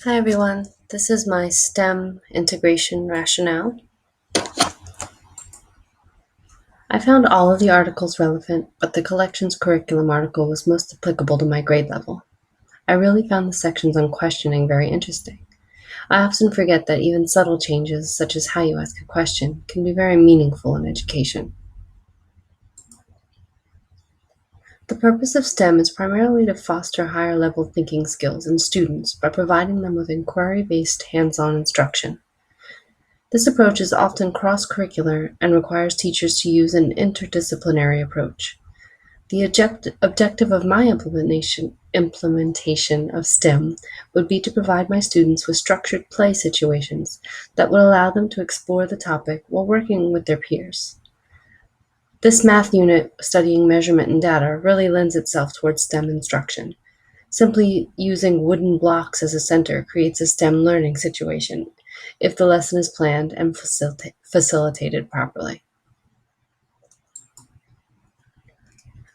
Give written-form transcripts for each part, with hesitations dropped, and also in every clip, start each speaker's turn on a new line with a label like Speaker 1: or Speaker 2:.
Speaker 1: Hi everyone, this is my STEM integration rationale. I found all of the articles relevant, but the collections curriculum article was most applicable to my grade level. I really found the sections on questioning very interesting. I often forget that even subtle changes, such as how you ask a question, can be very meaningful in education. The purpose of STEM is primarily to foster higher level thinking skills in students by providing them with inquiry based hands on instruction. This approach is often cross-curricular and requires teachers to use an interdisciplinary approach. The objective of my implementation of STEM would be to provide my students with structured play situations that would allow them to explore the topic while working with their peers. This math unit studying measurement and data really lends itself towards STEM instruction. Simply using wooden blocks as a center creates a STEM learning situation if the lesson is planned and facilitated properly.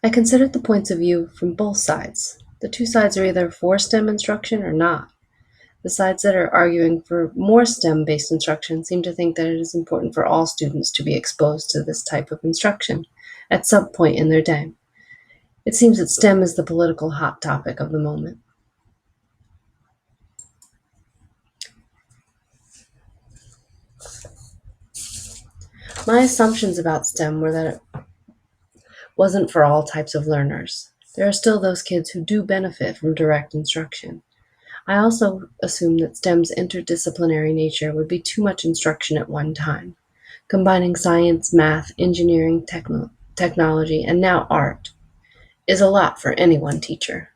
Speaker 1: I considered the points of view from both sides. The two sides are either for STEM instruction or not. The sides that are arguing for more STEM-based instruction seem to think that it is important for all students to be exposed to this type of instruction at some point in their day. It seems that STEM is the political hot topic of the moment. My assumptions about STEM were that it wasn't for all types of learners. There are still those kids who do benefit from direct instruction. I also assumed that STEM's interdisciplinary nature would be too much instruction at one time. Combining science, math, engineering, technology, and now art is a lot for any one teacher.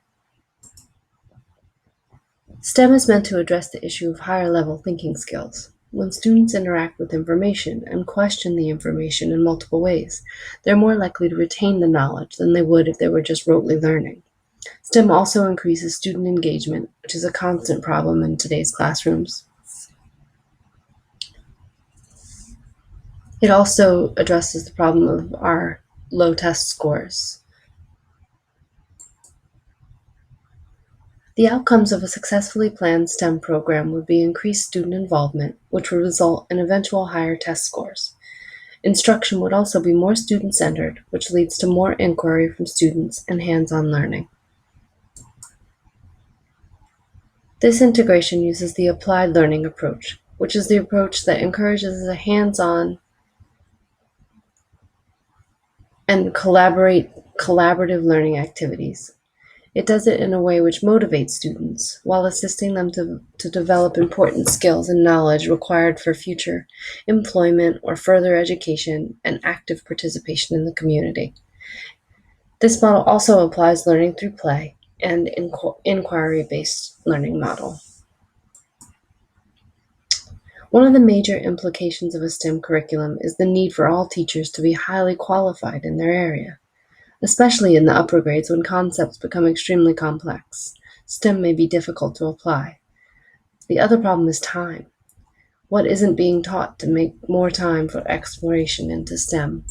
Speaker 1: STEM is meant to address the issue of higher level thinking skills. When students interact with information and question the information in multiple ways, they're more likely to retain the knowledge than they would if they were just rotely learning. STEM also increases student engagement, which is a constant problem in today's classrooms. It also addresses the problem of our low test scores. The outcomes of a successfully planned STEM program would be increased student involvement, which would result in eventual higher test scores. Instruction would also be more student-centered, which leads to more inquiry from students and hands-on learning. This integration uses the applied learning approach, which is the approach that encourages the hands-on and collaborative learning activities. It does it in a way which motivates students, while assisting them to develop important skills and knowledge required for future employment or further education and active participation in the community. This model also applies learning through play and inquiry-based learning model. One of the major implications of a STEM curriculum is the need for all teachers to be highly qualified in their area. Especially in the upper grades when concepts become extremely complex, STEM may be difficult to apply. The other problem is time. What isn't being taught to make more time for exploration into STEM?